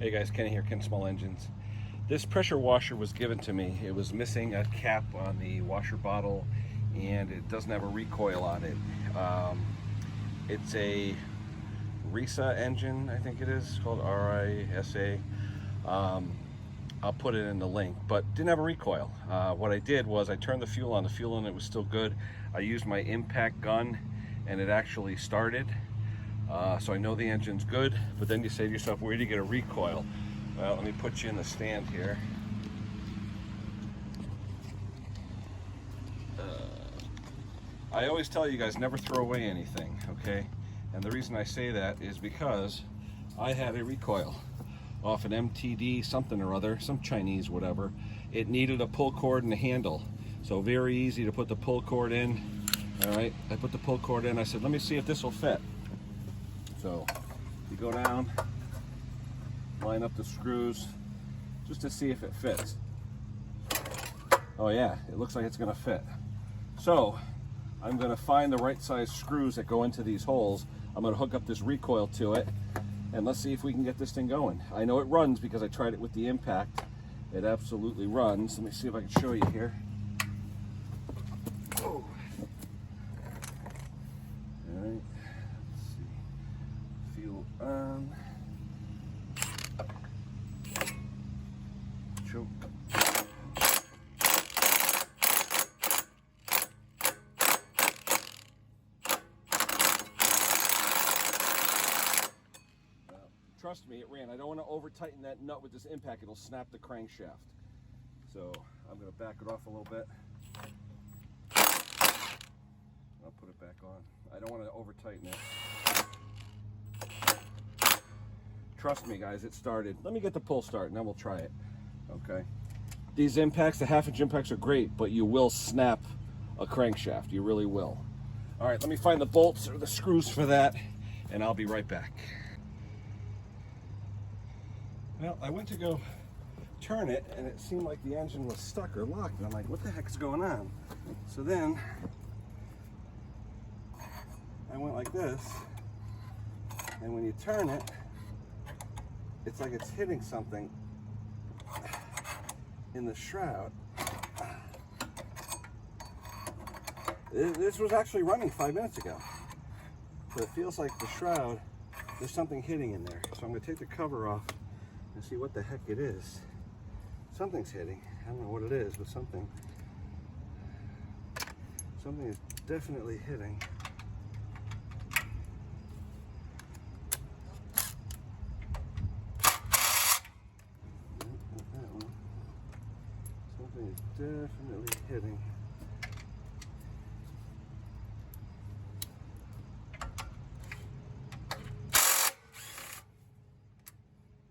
Hey guys, Kenny here, Ken Small Engines. This pressure washer was given to me. It was missing a cap on the washer bottle and it doesn't have a recoil on it. It's a RISA engine, I think it is, called RISA. I'll put it in the link, but didn't have a recoil. What I did was I turned the fuel on. The fuel in it was still good. I used my impact gun and it actually started. So I know the engine's good, but then you say to yourself, where do you get a recoil? Well, let me put you in the stand here. I always tell you guys, never throw away anything, okay? And the reason I say that is because I had a recoil off an MTD something or other, some Chinese whatever. It needed a pull cord and a handle. So very easy to put the pull cord in. All right, I put the pull cord in. I said, let me see if this will fit. So you go down, line up the screws just to see if it fits. Oh yeah, it looks like it's gonna fit. So I'm gonna find the right size screws that go into these holes. I'm gonna hook up this recoil to it and let's see if we can get this thing going. I know it runs because I tried it with the impact. It absolutely runs. Let me see if I can show you here. Oh. All right. Fuel on. Choke. Trust me, it ran. I don't want to over tighten that nut with this impact. It'll snap the crankshaft. So I'm going to back it off a little bit. I'll put it back on. I don't want to over tighten it. Trust me guys, it started. Let me get the pull start and then we'll try it. Okay. These impacts, the 1/2 inch impacts are great, but you will snap a crankshaft. You really will. All right, let me find the bolts or the screws for that and I'll be right back. Well, I went to go turn it and it seemed like the engine was stuck or locked and I'm like, what the heck's going on? So then I went like this, and when you turn it, it's like it's hitting something in the shroud. This was actually running 5 minutes ago, but it feels like the shroud, there's something hitting in there. So I'm going to take the cover off and see what the heck it is. Something's hitting. I don't know what it is, but something is definitely hitting. Not that one. Something is definitely hitting.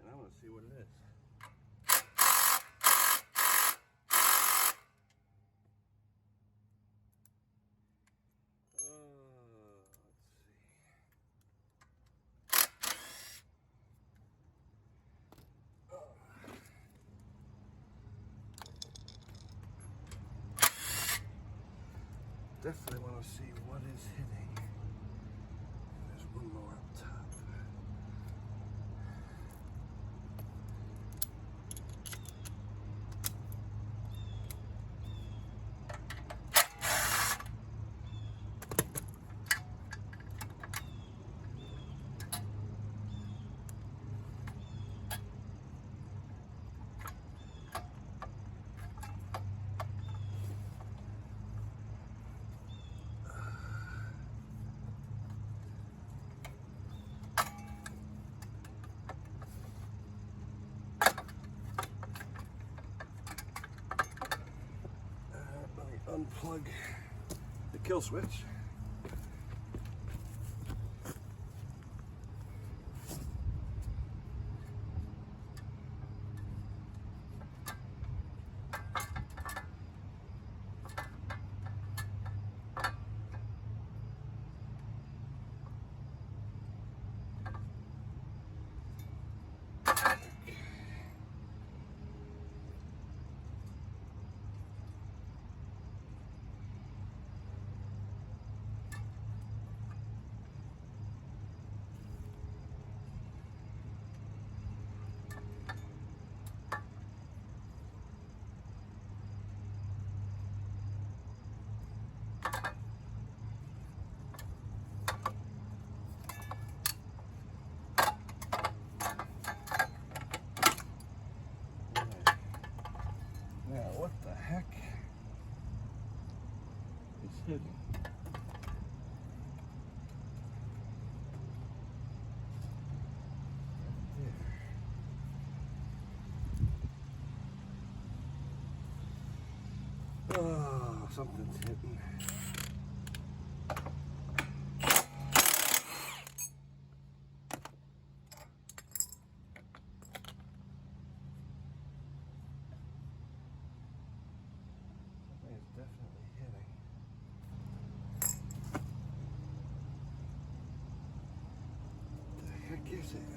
And I want to see what it is. Definitely want to see what is hitting. There's one more up top. Unplug the kill switch. hidden. Oh, something's hitting. Something is definitely hitting. What the heck is it?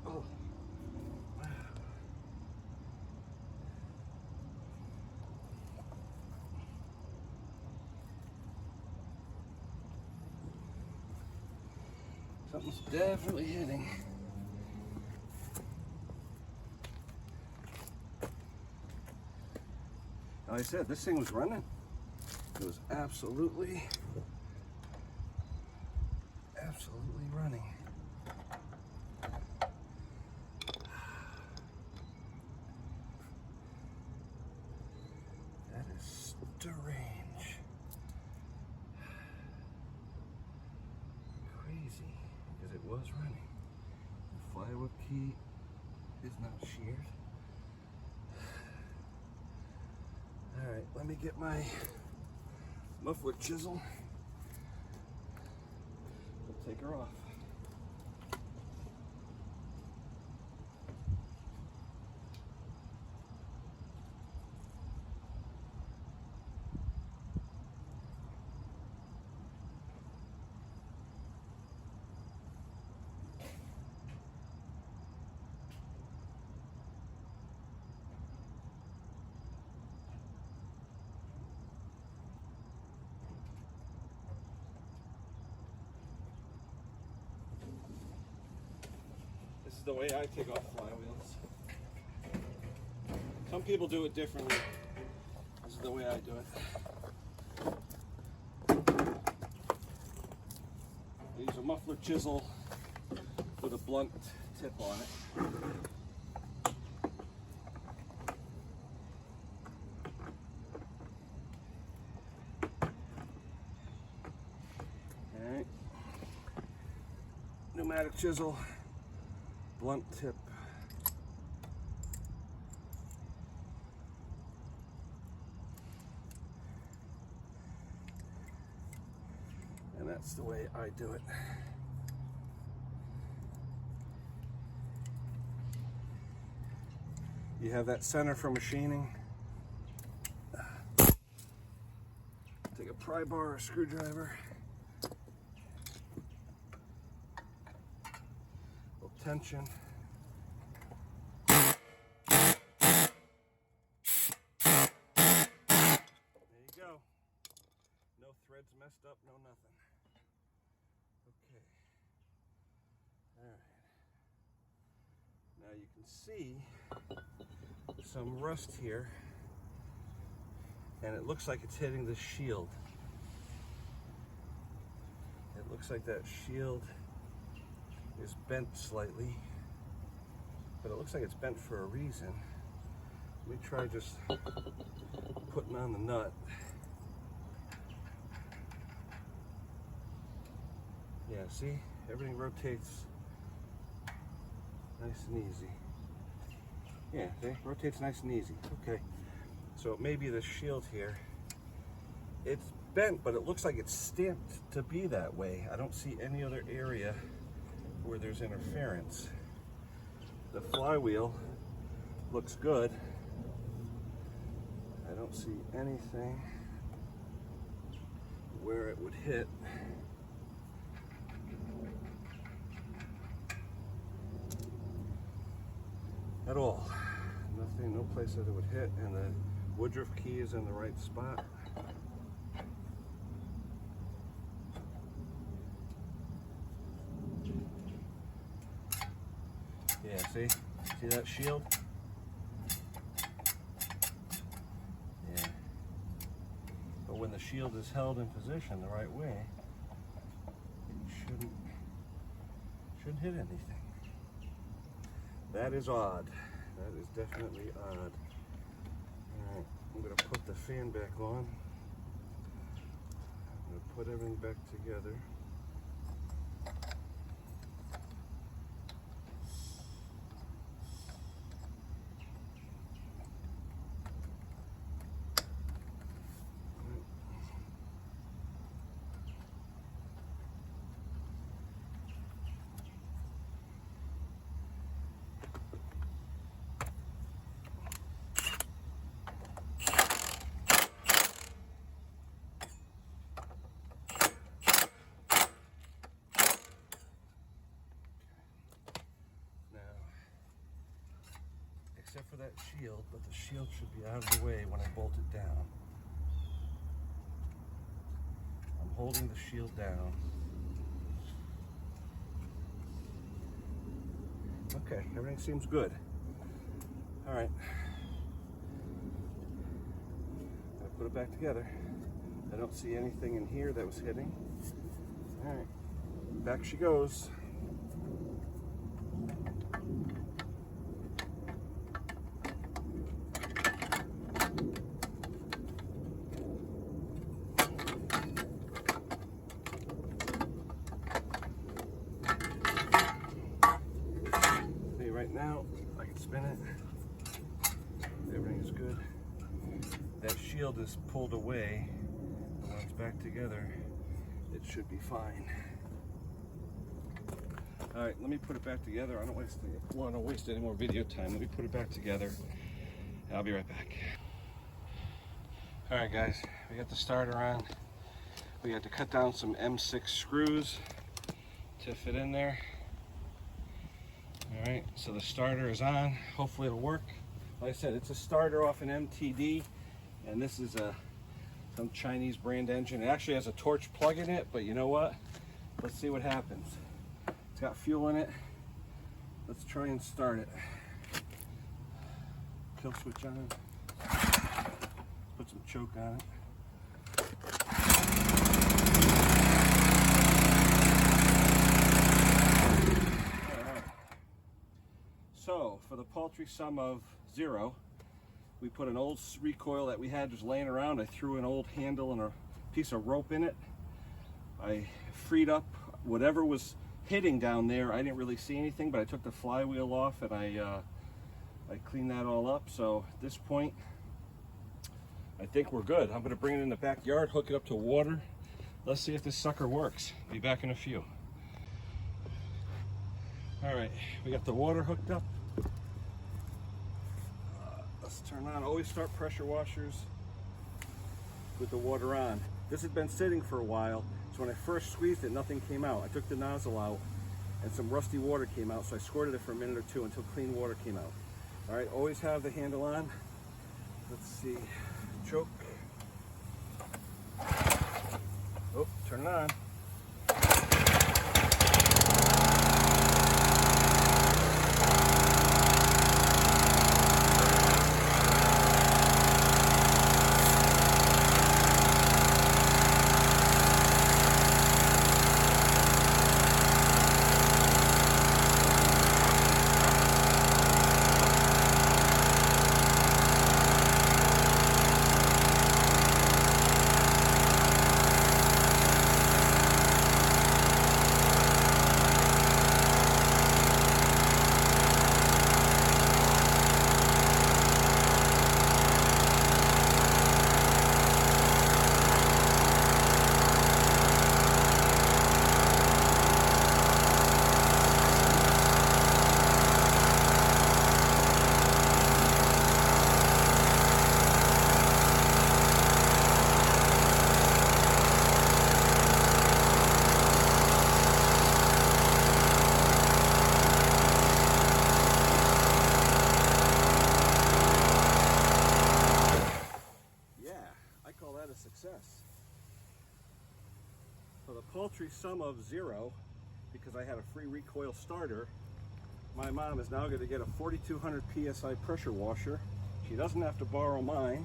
Oh. Something's definitely hitting. Like I said, this thing was running. It was absolutely running. That is strange. Crazy, because it was running. The flywheel key is not sheared. All right, let me get my muffler chisel. We'll take her off. This is the way I take off flywheels. Some people do it differently. This is the way I do it. I use a muffler chisel with a blunt tip on it. Alright. Pneumatic chisel. Blunt tip. And that's the way I do it. You have that center for machining. Take a pry bar or a screwdriver. Tension. There you go. No threads messed up, no nothing. Okay. All right. Now you can see some rust here, and it looks like it's hitting the shield. It looks like that shield is bent slightly, but it looks like it's bent for a reason. Let me try just putting on the nut. Yeah, see? Everything rotates nice and easy. Yeah, see? Rotates nice and easy. Okay. So it may be the shield here. It's bent, but it looks like it's stamped to be that way. I don't see any other area where there's interference. The flywheel looks good. I don't see anything where it would hit. At all. Nothing, no place that it would hit, and the woodruff key is in the right spot. Yeah, see that shield? Yeah. But when the shield is held in position the right way, it shouldn't hit anything. That is odd. That is definitely odd. All right. I'm going to put the fan back on. I'm going to put everything back together. Except for that shield, but the shield should be out of the way when I bolt it down. I'm holding the shield down. Okay, everything seems good. All right. I put it back together. I don't see anything in here that was hitting. All right, back she goes. Right now, I can spin it. Everything is good. That shield is pulled away. When it's back together, it should be fine. All right, let me put it back together. I don't want to waste any more video time. Let me put it back together. I'll be right back. All right, guys, we got the starter on. We had to cut down some M6 screws to fit in there. All right, so the starter is on. Hopefully it'll work. Like I said, it's a starter off an MTD, and this is some Chinese brand engine. It actually has a torch plug in it, but you know what? Let's see what happens. It's got fuel in it. Let's try and start it. Kill switch on. Put some choke on it. So, for the paltry sum of 0, we put an old recoil that we had just laying around. I threw an old handle and a piece of rope in it. I freed up whatever was hitting down there. I didn't really see anything, but I took the flywheel off and I cleaned that all up. So at this point, I think we're good. I'm going to bring it in the backyard, hook it up to water. Let's see if this sucker works. Be back in a few. All right, we got the water hooked up. Let's turn on. Always start pressure washers with the water on. This had been sitting for a while, so when I first squeezed it, nothing came out. I took the nozzle out and some rusty water came out, so I squirted it for a minute or two until clean water came out. All right, always have the handle on. Let's see, choke. Oh, turn it on. Success. For the paltry sum of 0, because I had a free recoil starter, my mom is now going to get a 4200 PSI pressure washer. She doesn't have to borrow mine.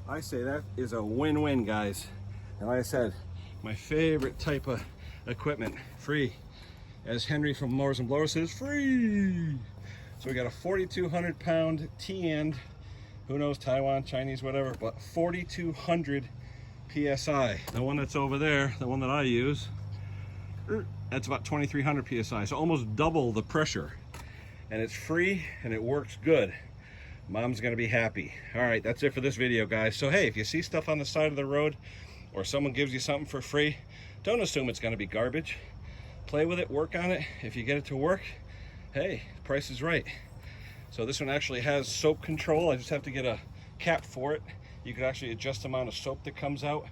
I say that is a win-win, guys. And like I said, my favorite type of equipment, free. As Henry from Mowers and Blowers says, free! So we got a 4200 pound Teande who knows, Taiwan, Chinese, whatever, but 4,200 PSI. The one that's over there, the one that I use, that's about 2,300 PSI, so almost double the pressure. And it's free and it works good. Mom's gonna be happy. All right, that's it for this video, guys. So hey, if you see stuff on the side of the road or someone gives you something for free, don't assume it's gonna be garbage. Play with it, work on it. If you get it to work, hey, the price is right. So this one actually has soap control. I just have to get a cap for it. You can actually adjust the amount of soap that comes out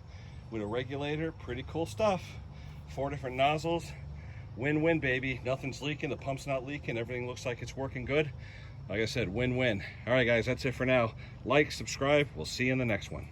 with a regulator. Pretty cool stuff. 4 different nozzles. Win-win, baby. Nothing's leaking, the pump's not leaking, everything looks like it's working good. Like I said, win-win. All right, guys, that's it for now. Like, subscribe. We'll see you in the next one.